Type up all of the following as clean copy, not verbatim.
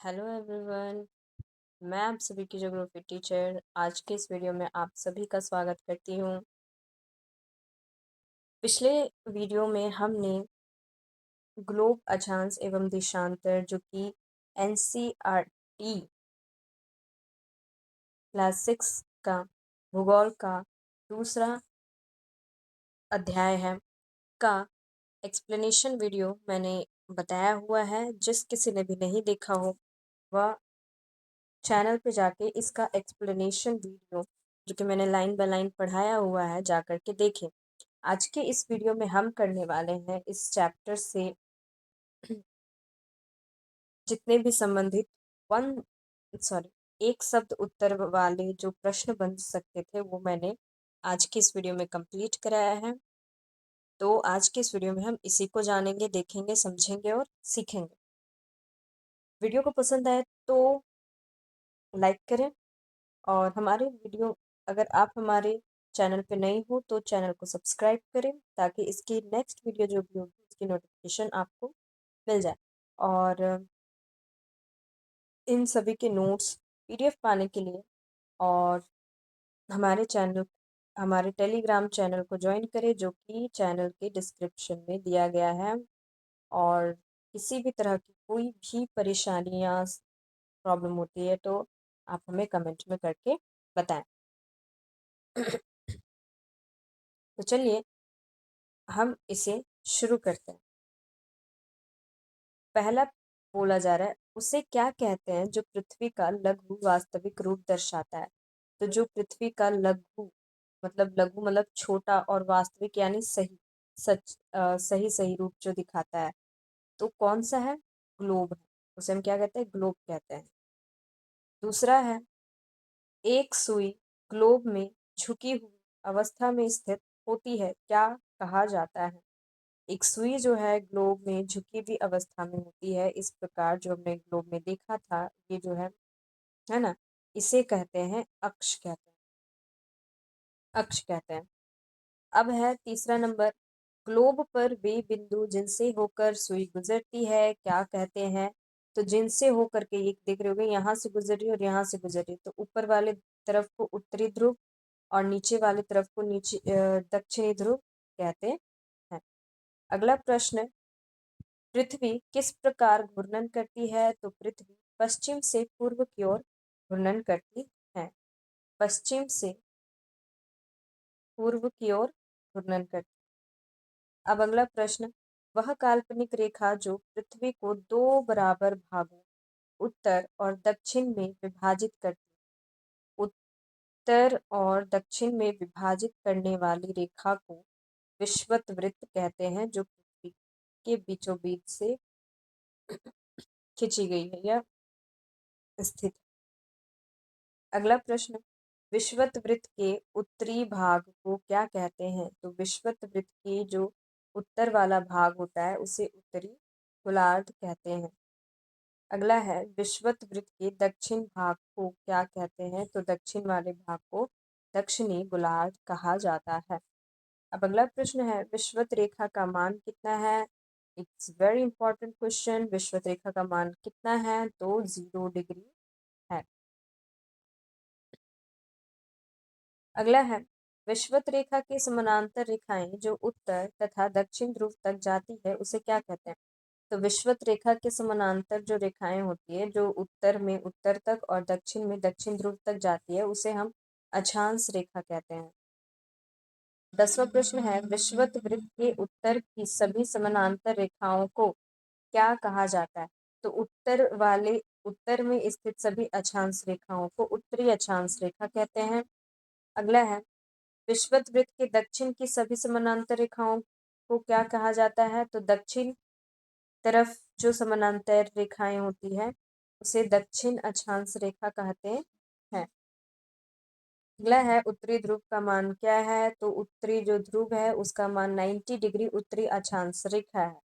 Hello everyone. मैं आप सभी की ज्योग्राफी टीचर आज के इस वीडियो में आप सभी का स्वागत करती हूँ। पिछले वीडियो में हमने ग्लोब अक्षांश एवं देशांतर जो कि एनसीईआरटी क्लास 6 का भूगोल का दूसरा अध्याय है का एक्सप्लेनेशन वीडियो मैंने बताया हुआ है। जिस किसी ने भी नहीं देखा हो वह चैनल पे जाके इसका एक्सप्लेनेशन वीडियो जो कि मैंने लाइन बाय लाइन पढ़ाया हुआ है जा कर के देखें। आज के इस वीडियो में हम करने वाले हैं इस चैप्टर से जितने भी संबंधित वन सॉरी एक शब्द उत्तर वाले जो प्रश्न बन सकते थे वो मैंने आज की इस वीडियो में कंप्लीट कराया है। तो आज के इस वीडियो में हम इसी को जानेंगे, देखेंगे, समझेंगे और सीखेंगे। वीडियो को पसंद आए तो लाइक करें और हमारे वीडियो अगर आप हमारे चैनल पे नए हो तो चैनल को सब्सक्राइब करें ताकि इसकी नेक्स्ट वीडियो जो भी होगी उसकी नोटिफिकेशन आपको मिल जाए। और इन सभी के नोट्स पीडीएफ पाने के लिए और हमारे टेलीग्राम चैनल को ज्वाइन करें जो कि चैनल के डिस्क्रिप्शन में दिया गया है। और किसी भी तरह की कोई भी परेशानी या प्रॉब्लम होती है तो आप हमें कमेंट में करके बताएं। तो चलिए हम इसे शुरू करते हैं। पहला बोला जा रहा है, उसे क्या कहते हैं जो पृथ्वी का लघु वास्तविक रूप दर्शाता है। तो जो पृथ्वी का लघु मतलब छोटा और वास्तविक यानी सही सही रूप जो दिखाता है तो कौन सा है? ग्लोब है। उसे हम क्या कहते हैं? ग्लोब कहते हैं। दूसरा है, एक सुई ग्लोब में झुकी हुई अवस्था में स्थित होती है, क्या कहा जाता है? एक सुई जो है ग्लोब में झुकी हुई अवस्था में होती है। इस प्रकार जो हमने ग्लोब में देखा था ये जो है ना, इसे कहते हैं अक्ष कहते हैं। अक्ष कहते हैं। अब है तीसरा नंबर, ग्लोब पर वे बिंदु जिनसे होकर सुई गुजरती है क्या कहते हैं? तो जिनसे होकर के ये देख रहे होगे यहाँ से गुजर रही है और यहाँ से गुजर रही है, तो ऊपर वाले तरफ को उत्तरी ध्रुव और नीचे वाले तरफ को दक्षिणी ध्रुव कहते हैं। अगला प्रश्न, पृथ्वी किस प्रकार घूर्णन करती है? तो पृथ्वी पश्चिम से पूर्व की ओर घूर्णन करती है। पश्चिम से पूर्व की ओर घूर्णन करती। अब अगला प्रश्न, वह काल्पनिक रेखा जो पृथ्वी को दो बराबर भागों उत्तर और दक्षिण में विभाजित करती, उत्तर और दक्षिण में विभाजित करने वाली रेखा को विषुवत वृत्त कहते हैं जो पृथ्वी के बीचों बीच से खींची गई है या स्थित। अगला प्रश्न, विषुवत वृत्त के उत्तरी भाग को क्या कहते हैं? तो विषुवत वृत्त की जो उत्तर वाला भाग होता है उसे उत्तरी गोलार्ध कहते हैं। अगला है, विषुवत वृत्त के दक्षिण भाग को क्या कहते हैं? तो दक्षिण वाले भाग को दक्षिणी गोलार्ध कहा जाता है। अब अगला प्रश्न है, विषुवत रेखा का मान कितना है? It's very important question. विषुवत रेखा का मान कितना है? तो 0 डिग्री है। अगला है, विषुवत रेखा के समानांतर रेखाएं जो उत्तर तथा दक्षिण ध्रुव तक जाती है उसे क्या कहते हैं? तो विषुवत रेखा के समानांतर जो रेखाएं होती है जो उत्तर में उत्तर तक और दक्षिण में दक्षिण ध्रुव तक जाती है उसे हम अक्षांश रेखा कहते हैं। 10वां प्रश्न है, विषुवत वृत्त के उत्तर की सभी समानांतर रेखाओं को क्या कहा जाता है? तो उत्तर में स्थित सभी अक्षांश रेखाओं को उत्तरी अक्षांश रेखा कहते हैं। अगला है, विषुवत वृत्त के दक्षिण की सभी समानांतर रेखाओं को क्या कहा जाता है? तो दक्षिण तरफ जो समानांतर रेखाएं होती है उसे दक्षिण अक्षांश रेखा कहते हैं। अगला है, उत्तरी ध्रुव का मान क्या है? तो उत्तरी जो ध्रुव है उसका मान 90 डिग्री उत्तरी अक्षांश रेखा है।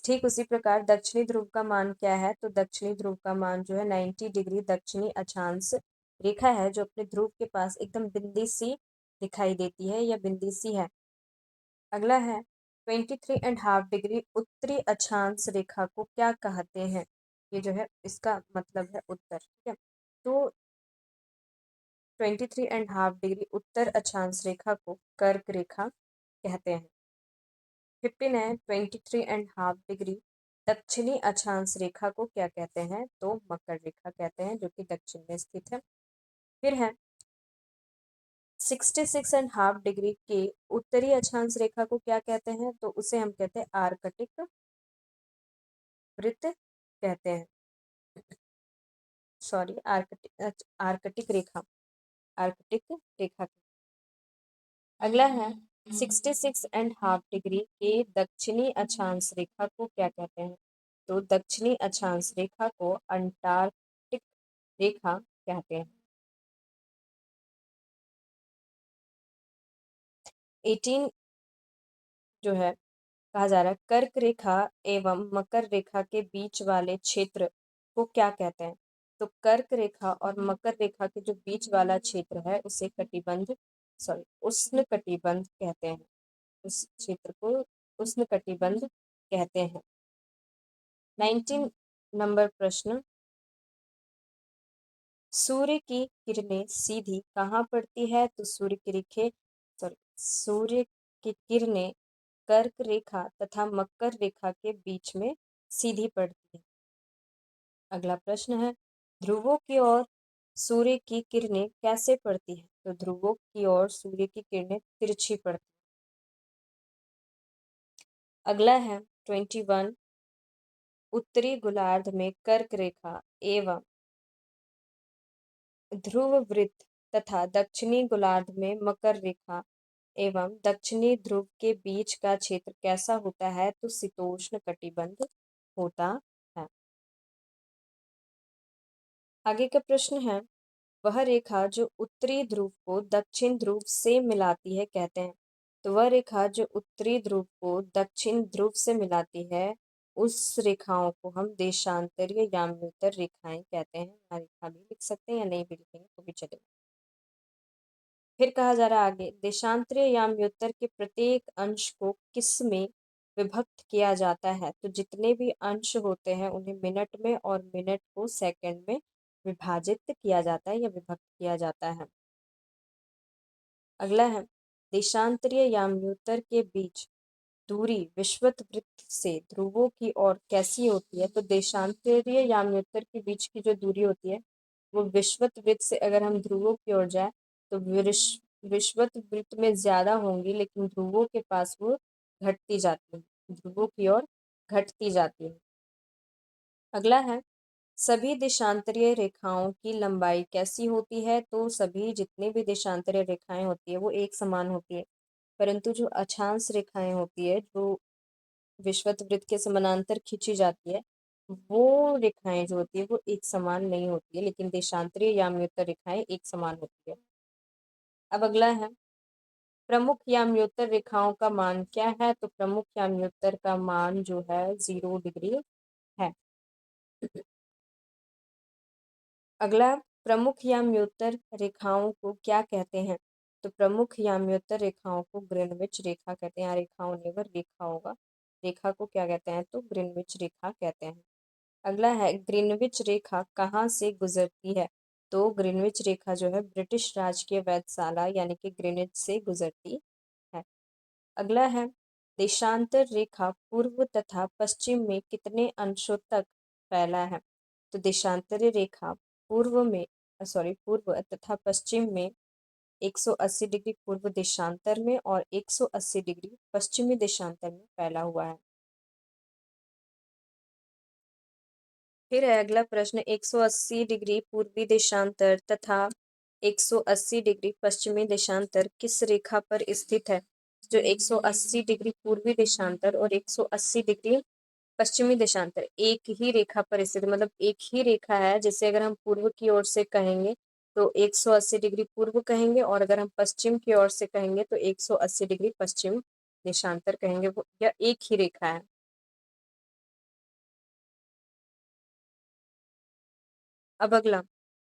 ठीक उसी प्रकार दक्षिणी ध्रुव का मान क्या है? तो दक्षिणी ध्रुव का मान जो है 90 डिग्री दक्षिणी अक्षांश रेखा है जो अपने ध्रुव के पास एकदम बिंदी सी दिखाई देती है या बिंदी सी है। अगला है, 23.5 डिग्री उत्तरी अक्षांश रेखा को क्या कहते हैं? ये जो है इसका मतलब है उत्तर। ठीक है, तो 23.5 डिग्री उत्तर अक्षांश रेखा को कर्क रेखा कहते हैं। 15 है 23.5 डिग्री दक्षिणी अक्षांश रेखा को क्या कहते हैं? तो मकर रेखा कहते हैं, जो कि दक्षिण में स्थित है। फिर है 66.5 डिग्री के उत्तरी अक्षांश रेखा को क्या कहते हैं? तो उसे हम कहते हैं आर्कटिक वृत्त कहते हैं। सॉरी, आर्कटिक रेखा, आर्कटिक रेखा। अगला है 66.5 डिग्री के दक्षिणी अक्षांश रेखा को क्या कहते हैं? तो दक्षिणी अक्षांश रेखा को अंटार्कटिक रेखा कहते हैं। 18 जो है कहा जा रहा है कर्क रेखा एवं मकर रेखा के बीच वाले क्षेत्र को क्या कहते हैं? तो कर्क रेखा और मकर रेखा के जो बीच वाला क्षेत्र है उसे कटिबंध, सॉरी, उष्ण कटिबंध कहते हैं। उस क्षेत्र को उष्ण कटिबंध कहते हैं। 19 नंबर प्रश्न, सूर्य की किरणें सीधी कहाँ पड़ती है? तो सूर्य की किरणें कर्क रेखा तथा मकर रेखा के बीच में सीधी पड़ती है। अगला प्रश्न है ध्रुवों की ओर सूर्य की किरणें कैसे पड़ती है? तो ध्रुवों की ओर सूर्य की किरणें तिरछी पड़ती है। अगला है 21 उत्तरी गोलार्ध में कर्क रेखा एवं ध्रुव वृत्त तथा दक्षिणी गोलार्ध में मकर रेखा एवं दक्षिणी ध्रुव के बीच का क्षेत्र कैसा होता है? तो शीतोष्ण कटिबंध होता है। आगे का प्रश्न है वह रेखा जो उत्तरी ध्रुव को दक्षिण ध्रुव से मिलाती है कहते हैं। तो वह रेखा जो उत्तरी ध्रुव को दक्षिण ध्रुव से मिलाती है उस रेखाओं को हम देशांतरीय याम्योत्तर रेखाएं कहते हैं। यहाँ रेखा भी लिख सकते हैं या नहीं भी लिखेंगे तो भी चलेगा। फिर कहा जा रहा है आगे देशांतरीय याम्योत्तर के प्रत्येक अंश को किस में विभक्त किया जाता है? तो जितने भी अंश होते हैं उन्हें मिनट में और मिनट को सेकंड में विभाजित किया जाता है या विभक्त किया जाता है। अगला है देशांतरीय याम्योत्तर के बीच दूरी विषुवत वृत्त से ध्रुवों की ओर कैसी होती है? तो देशांतरीय याम्योत्तर के बीच की जो दूरी होती है वो विषुवत वृत्त से अगर हम ध्रुवों की ओर जाए तो विषुवत वृत्त में ज्यादा होंगी, लेकिन ध्रुवों के पास वो घटती जाती है, ध्रुवों की ओर घटती जाती है। अगला है सभी देशांतरीय रेखाओं की लंबाई कैसी होती है? तो सभी जितनी भी देशांतरीय रेखाएं होती है वो एक समान होती है, परंतु जो अक्षांश रेखाएं होती है जो विषुवत वृत्त के समानांतर खींची जाती है वो रेखाएं जो होती है वो एक समान नहीं होती है, लेकिन देशांतरीय याम्योत्तर रेखाएं एक समान होती है। अब अगला है प्रमुख याम्योत्तर रेखाओं का मान क्या है? तो प्रमुख याम्योत्तर का मान जो है 0 डिग्री है। अगला प्रमुख याम्योत्तर रेखाओं को क्या कहते हैं? तो प्रमुख याम्योत्तर रेखाओं को ग्रीनविच रेखा कहते हैं। यहाँ रेखाओं नेवर रेखा होगा, रेखा को क्या कहते हैं? तो ग्रीनविच रेखा कहते हैं। अगला है ग्रीनविच रेखा कहाँ से गुजरती है? तो ग्रीनविच रेखा जो है ब्रिटिश राजकीय वेधशाला यानी कि ग्रीनिच से गुजरती है। अगला है देशांतर रेखा पूर्व तथा पश्चिम में कितने अंशों तक फैला है? तो देशांतरी रेखा पूर्व तथा पश्चिम में 180 डिग्री पूर्व देशांतर में और 180 डिग्री पश्चिमी देशांतर में फैला हुआ है। फिर है अगला प्रश्न 180 डिग्री पूर्वी देशांतर तथा 180 डिग्री पश्चिमी देशांतर किस रेखा पर स्थित है? जो 180 डिग्री पूर्वी देशांतर और 180 डिग्री पश्चिमी देशांतर एक ही रेखा पर स्थित, मतलब एक ही रेखा है। जैसे अगर हम पूर्व की ओर से कहेंगे तो 180 डिग्री पूर्व कहेंगे, और अगर हम पश्चिम की ओर से कहेंगे तो 180 डिग्री पश्चिम देशांतर कहेंगे। वो यह एक ही रेखा है। अब अगला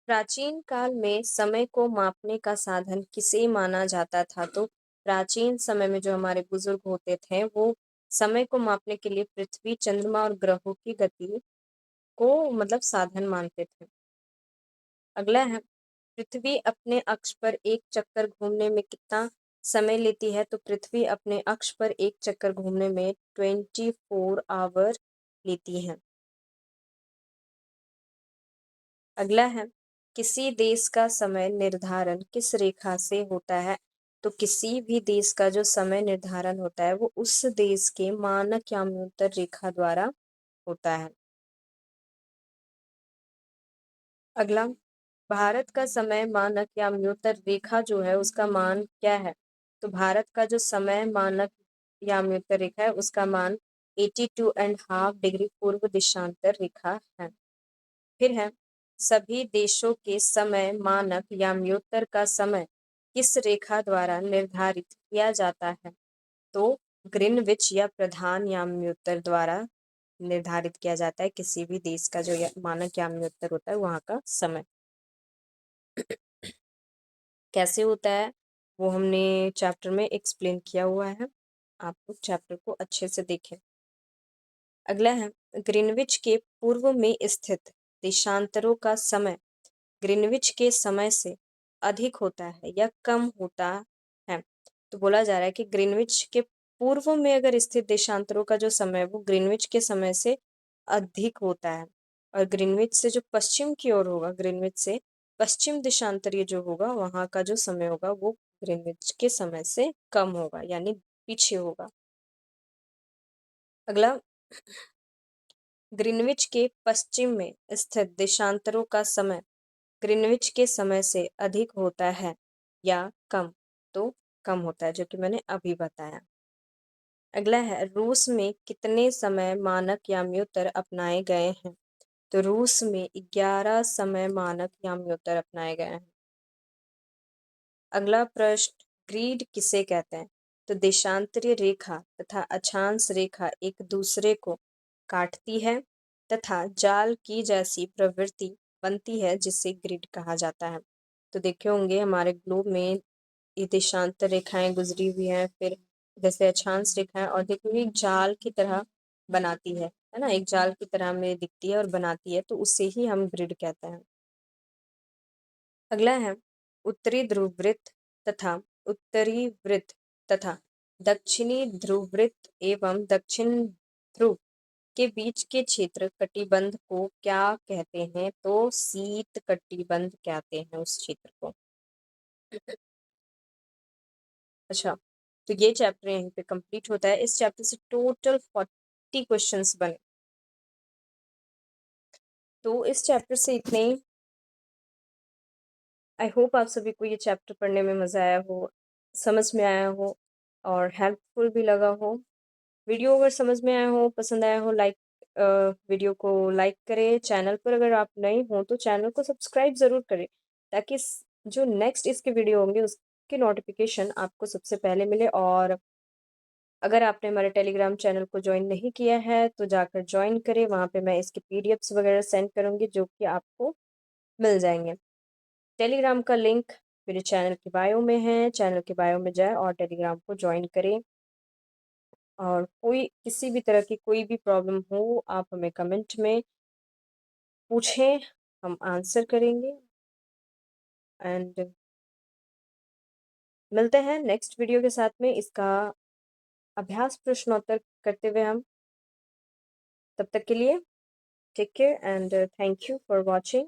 प्राचीन काल में समय को मापने का साधन किसे माना जाता था? तो प्राचीन समय में जो हमारे बुजुर्ग होते थे वो समय को मापने के लिए पृथ्वी, चंद्रमा और ग्रहों की गति को मतलब साधन मानते थे। अगला है, पृथ्वी अपने अक्ष पर एक चक्कर घूमने में कितना समय लेती है? तो पृथ्वी अपने अक्ष पर एक चक्कर घूमने में 24 आवर लेती है। अगला है, किसी देश का समय निर्धारण किस रेखा से होता है? तो किसी भी देश का जो समय निर्धारण होता है वो उस देश के मानक याम्योत्तर रेखा द्वारा होता है। अगला, भारत का समय मानक याम्योत्तर रेखा जो है उसका मान क्या है? तो भारत का जो समय मानक याम्योत्तर रेखा है उसका मान 82.5 डिग्री पूर्व देशांतर रेखा है। फिर है, सभी देशों के समय मानक याम्योत्तर का समय किस रेखा द्वारा निर्धारित किया जाता है? तो ग्रीनविच या प्रधान याम्योत्तर द्वारा निर्धारित किया जाता है किसी भी देश का जो मानक याम्योत्तर होता है वहाँ का समय। कैसे होता है वो हमने चैप्टर में एक्सप्लेन किया हुआ है, आप लोग चैप्टर को अच्छे से देखें। अगला है, ग्रीनविच के पूर्व में स्थित देशांतरों का समय ग्रीनविच के समय से अधिक होता है या कम होता है? तो बोला जा रहा है कि ग्रीनविच के पूर्व में अगर स्थित देशांतरों का जो समय है वो ग्रीनविच के समय से अधिक होता है, और ग्रीनविच से जो पश्चिम की ओर होगा, ग्रीनविच से पश्चिम देशांतरीय जो होगा वहाँ का जो समय होगा वो ग्रीनविच के समय से कम होगा यानी पीछे होगा। अगला, ग्रीनविच के पश्चिम में स्थित देशांतरों का समय ग्रीनविच के समय से अधिक होता है या कम? तो कम होता है, जो कि मैंने अभी बताया। अगला है, रूस में कितने समय मानक याम्योत्तर अपनाए गए हैं? तो रूस में 11 समय मानक याम्योत्तर अपनाए गए हैं। अगला प्रश्न, ग्रिड किसे कहते हैं? तो देशांतरीय रेखा तथा अक्षांश रेखा एक दूसरे को काटती है तथा जाल की जैसी प्रवृत्ति बनती है जिसे ग्रिड कहा जाता है। तो देखे होंगे हमारे ग्लोब में ये देशांतर रेखाएं गुजरी हुई हैं, फिर जैसे अक्षांश रेखाएं, और देखिए एक जाल की तरह बनाती है ना, एक जाल की तरह हमें दिखती है और बनाती है, तो उसे ही हम ग्रिड कहते हैं। अगला है, उत्तरी ध्रुव वृत्त तथा उत्तरी वृत्त तथा दक्षिणी ध्रुव वृत्त एवं दक्षिण ध्रुव के बीच के क्षेत्र कटिबंध को क्या कहते हैं? तो शीत कटिबंध कहते हैं उस क्षेत्र को। अच्छा, तो ये चैप्टर यहीं पे कंप्लीट होता है। इस चैप्टर से टोटल 40 क्वेश्चंस बने, तो इस चैप्टर से इतने ही। आई होप आप सभी को ये चैप्टर पढ़ने में मज़ा आया हो, समझ में आया हो और हेल्पफुल भी लगा हो। वीडियो अगर समझ में आया हो, पसंद आया हो, वीडियो को लाइक करें। चैनल पर अगर आप नए हो तो चैनल को सब्सक्राइब ज़रूर करें, ताकि जो नेक्स्ट इसके वीडियो होंगे उसकी नोटिफिकेशन आपको सबसे पहले मिले। और अगर आपने हमारे टेलीग्राम चैनल को ज्वाइन नहीं किया है तो जाकर ज्वाइन करें, वहाँ पे मैं इसके पीडीएफ्स वगैरह सेंड करूँगी जो कि आपको मिल जाएंगे। टेलीग्राम का लिंक मेरे चैनल के बायो में है, चैनल के बायो में जाए और टेलीग्राम को ज्वाइन करें। और कोई किसी भी तरह की कोई भी प्रॉब्लम हो आप हमें कमेंट में पूछें, हम आंसर करेंगे। एंड मिलते हैं नेक्स्ट वीडियो के साथ में, इसका अभ्यास प्रश्नोत्तर करते हुए हम। तब तक के लिए take care and thank you for watching.